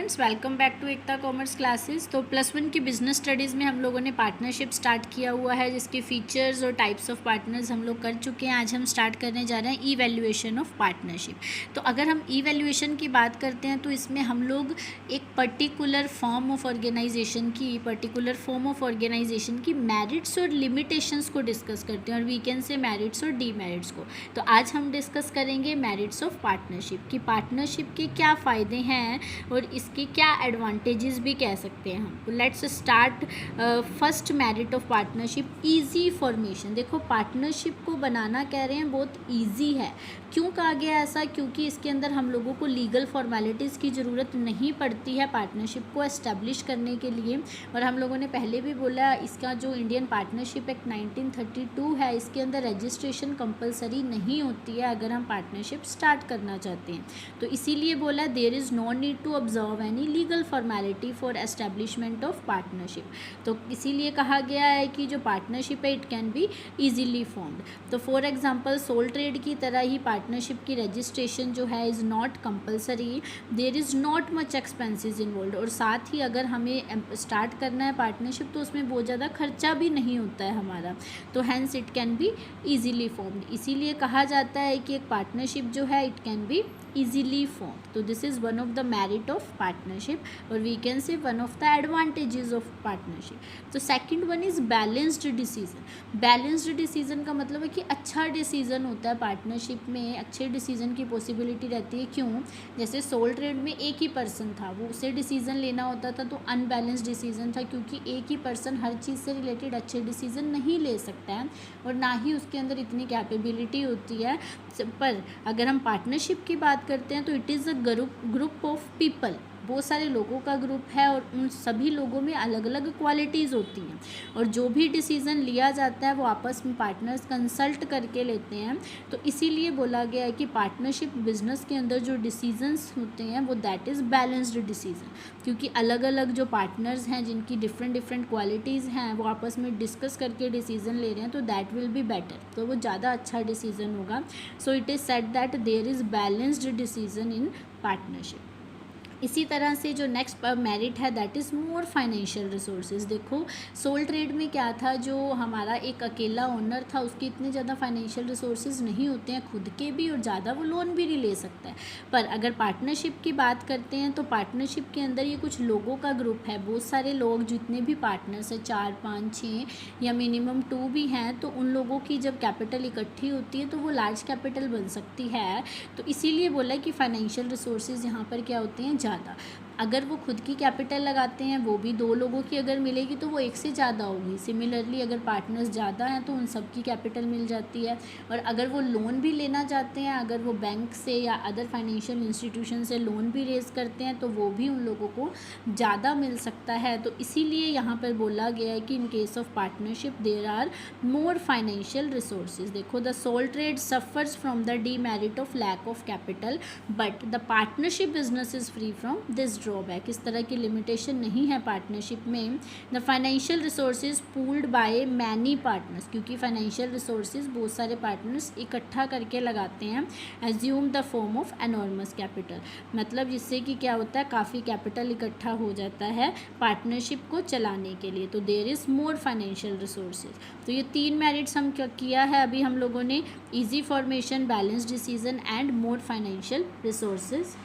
Students, welcome back to Ekta Commerce Classes. तो +1 की business studies में हम लोगों ने पार्टनरशिप स्टार्ट किया हुआ है, जिसके फीचर्स और टाइप्स ऑफ पार्टनर्स हम लोग कर चुके हैं। आज हम स्टार्ट करने जा रहे हैं ई वैल्यूएशन ऑफ पार्टनरशिप। तो अगर हम ई वैल्यूएशन की बात करते हैं तो इसमें हम लोग एक पर्टिकुलर फॉर्म ऑफ ऑर्गेनाइजेशन की मेरिट्स और लिमिटेशंस को डिस्कस करते हैं, और वीकेंड से मेरिट्स और डीमेरिट्स को। तो आज हम डिस्कस करेंगे मेरिट्स ऑफ पार्टनरशिप की पार्टनरशिप के क्या फ़ायदे हैं और इसके क्या एडवांटेजेस भी कह सकते हैं हम। Let's start. First merit of partnership, easy formation. देखो, पार्टनरशिप को बनाना कह रहे हैं बहुत इजी है। क्यों कहा गया ऐसा? क्योंकि इसके अंदर हम लोगों को लीगल फॉर्मेलिटीज़ की ज़रूरत नहीं पड़ती है पार्टनरशिप को एस्टेब्लिश करने के लिए। और हम लोगों ने पहले भी बोला, इसका जो इंडियन पार्टनरशिप एक्ट 1932 है, इसके अंदर रजिस्ट्रेशन कंपलसरी नहीं होती है अगर हम पार्टनरशिप स्टार्ट करना चाहते हैं। तो इसीलिए बोला there is no need to observe any legal formality for establishment of partnership. तो इसीलिए कहा गया है कि जो पार्टनरशिप है it can be easily formed. तो फॉर एग्जांपल सोल ट्रेड की तरह ही पार्टनरशिप की रजिस्ट्रेशन जो है is not compulsory, there is not much expenses involve. और साथ ही अगर हमें स्टार्ट करना है पार्टनरशिप तो उसमें बहुत ज़्यादा खर्चा भी नहीं होता है हमारा। तो hence it can be easily formed. इसीलिए कहा जाता है कि एक पार्टनरशिप जो है it can be easily formed. तो this is one of the merit of partnership, और we can say one of the advantages of partnership. तो second one is balanced decision. Balanced decision का मतलब है कि अच्छा डिसीजन होता है पार्टनरशिप में, अच्छे डिसीजन की पॉसिबिलिटी रहती है। क्यों? जैसे सोल ट्रेड में एक ही पर्सन था, वो उसे डिसीजन लेना होता था तो अनबैलेंस्ड डिसीजन था, क्योंकि एक ही पर्सन हर चीज़ से रिलेटेड अच्छे डिसीजन नहीं ले सकता है और ना ही उसके अंदर इतनी कैपेबिलिटी होती है। पर अगर हम पार्टनरशिप की बात करते हैं तो it is a group of people, बहुत सारे लोगों का ग्रुप है और उन सभी लोगों में अलग अलग क्वालिटीज़ होती हैं, और जो भी डिसीज़न लिया जाता है वो आपस में पार्टनर्स कंसल्ट करके लेते हैं। तो इसीलिए बोला गया है कि पार्टनरशिप बिजनेस के अंदर जो डिसीजंस होते हैं वो दैट इज़ बैलेंस्ड डिसीजन, क्योंकि अलग अलग जो पार्टनर्स हैं जिनकी डिफरेंट क्वालिटीज़ हैं वो आपस में डिस्कस करके डिसीजन ले रहे हैं, तो दैट विल बी बेटर, तो वो ज़्यादा अच्छा डिसीजन होगा। So it is said that there is balanced decision in partnership. इसी तरह से जो नेक्स्ट मेरिट है that is more financial resources. देखो, सोल ट्रेड में क्या था, जो हमारा एक अकेला ओनर था उसके इतने ज़्यादा फाइनेंशियल रिसोर्सेज नहीं होते हैं खुद के भी, और ज़्यादा वो लोन भी नहीं ले सकता है। पर अगर पार्टनरशिप की बात करते हैं तो पार्टनरशिप के अंदर ये कुछ लोगों का ग्रुप है, बहुत सारे लोग, जितने भी पार्टनर्स हैं 4, 5, 6 या मिनिमम 2 भी हैं, तो उन लोगों की जब कैपिटल इकट्ठी होती है तो वो लार्ज कैपिटल बन सकती है। तो इसीलिए बोला कि फाइनेंशियल रिसोर्सेज यहाँ पर क्या होते हैं, ज़्यादा। अगर वो खुद की कैपिटल लगाते हैं, वो भी 2 लोगों की अगर मिलेगी तो वो एक से ज़्यादा होगी। सिमिलरली अगर पार्टनर्स ज़्यादा हैं तो उन सब की कैपिटल मिल जाती है। और अगर वो लोन भी लेना चाहते हैं, अगर वो बैंक से या अदर फाइनेंशियल इंस्टीट्यूशन से लोन भी रेज़ करते हैं तो वो भी उन लोगों को ज़्यादा मिल सकता है। तो इसीलिए यहाँ पर बोला गया है कि in case of partnership there are more financial resources. देखो, the sole trade suffers from the demerit of lack of capital, but the partnership business is free from this drawback. इस तरह की लिमिटेशन नहीं है पार्टनरशिप में। The financial resources pooled by many partners, क्योंकि financial resources बहुत सारे partners इकट्ठा करके लगाते हैं। Assume the form of enormous capital, मतलब जिससे कि क्या होता है, काफ़ी कैपिटल इकट्ठा हो जाता है पार्टनरशिप को चलाने के लिए। तो there is more financial resources. तो ये 3 मेरिट्स हम क्या किया है अभी हम लोगों ने, easy formation, balance decision and more financial resources.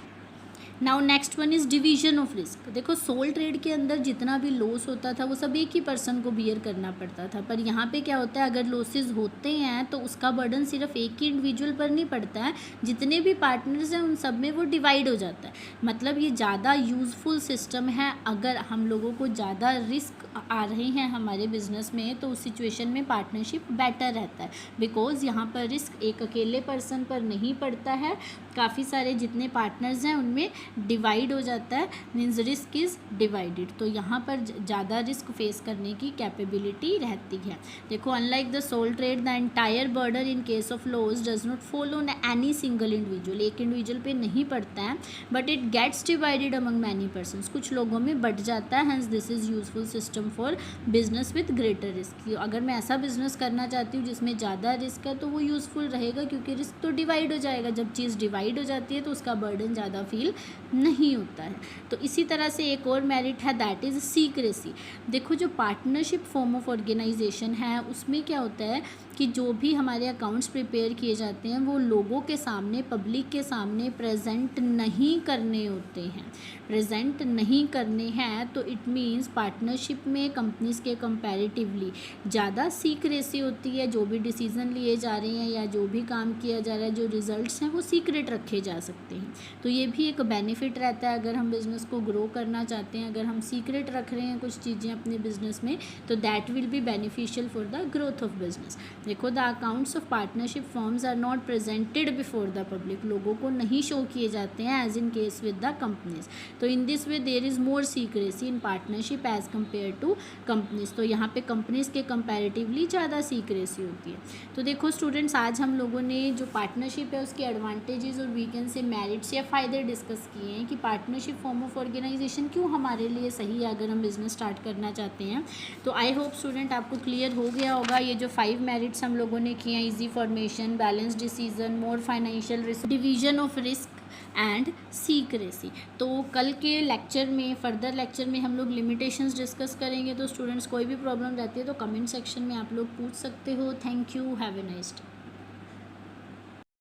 Now next one is division of risk. देखो, सोल ट्रेड के अंदर जितना भी लॉस होता था वो सब एक ही पर्सन को बियर करना पड़ता था, पर यहाँ पे क्या होता है, अगर लॉसेस होते हैं तो उसका बर्डन सिर्फ एक ही इंडिविजुअल पर नहीं पड़ता है, जितने भी पार्टनर्स हैं उन सब में वो डिवाइड हो जाता है। मतलब ये ज़्यादा यूज़फुल सिस्टम है। अगर हम लोगों को ज़्यादा रिस्क आ रहे हैं हमारे बिजनेस में तो उस सिचुएशन में पार्टनरशिप बेटर रहता है, बिकॉज यहाँ पर रिस्क एक अकेले पर्सन पर नहीं पड़ता है, काफ़ी सारे जितने पार्टनर्स हैं उनमें डिवाइड हो जाता है, मीन्स रिस्क इज़ डिवाइडेड। तो यहाँ पर ज़्यादा रिस्क फेस करने की कैपेबिलिटी रहती है। देखो, unlike the sole trade the entire burden in case of loss does not follow on any single individual, एक इंडिविजुअल पे नहीं पड़ता है, but it gets divided among many persons, कुछ लोगों में बढ़ जाता है। Hence this is useful system for business with greater risk. अगर मैं ऐसा बिजनेस करना चाहती हूँ जिसमें ज़्यादा रिस्क है तो वो यूज़फुल रहेगा, क्योंकि रिस्क तो डिवाइड हो जाएगा। जब चीज़ डिवाइड हो जाती है तो उसका बर्डन ज़्यादा फील नहीं होता है। तो इसी तरह से एक और मेरिट है, दैट इज़ सीक्रेसी। देखो जो पार्टनरशिप फॉर्म ऑफ ऑर्गेनाइजेशन है उसमें क्या होता है कि जो भी हमारे अकाउंट्स प्रिपेयर किए जाते हैं वो लोगों के सामने, पब्लिक के सामने प्रेजेंट नहीं करने होते हैं। प्रेजेंट नहीं करने हैं तो इट मीन्स पार्टनरशिप में कंपनीज़ के कंपैरेटिवली ज़्यादा सीक्रेसी होती है। जो भी डिसीज़न लिए जा रहे हैं या जो भी काम किया जा रहा है, जो रिजल्ट्स हैं वो सीक्रेट रखे जा सकते हैं। तो ये भी एक बेनिफिट रहता है अगर हम बिज़नेस को ग्रो करना चाहते हैं। अगर हम सीक्रेट रख रहे हैं कुछ चीज़ें अपने बिजनेस में तो that will be beneficial for the growth of business. देखो the accounts of partnership firms are not presented before the public, लोगों को नहीं शो किए जाते हैं as in case with the companies. तो in this way there is more secrecy in partnership as compare to companies. तो यहाँ पे कंपनीज के कंपैरेटिवली ज़्यादा सीक्रेसी होती है। तो देखो स्टूडेंट्स, आज हम लोगों ने जो पार्टनरशिप है उसके एडवांटेजेस और वीकेंड से मेरिट्स या फ़ायदे डिस्कस किए हैं कि पार्टनरशिप फॉर्म ऑफ ऑर्गेनाइजेशन क्यों हमारे लिए सही है अगर हम बिज़नेस स्टार्ट करना चाहते हैं। तो आई होप स्टूडेंट आपको क्लियर हो गया होगा। ये जो 5 मेरिट्स हम लोगों ने किए हैं, easy formation, balance decision, more financial risk, division of risk and secrecy. तो कल के लेक्चर में, फर्दर लेक्चर में हम लोग लिमिटेशंस डिस्कस करेंगे। तो स्टूडेंट्स कोई भी प्रॉब्लम रहती है तो कमेंट सेक्शन में आप लोग पूछ सकते हो। Thank you, have a nice day.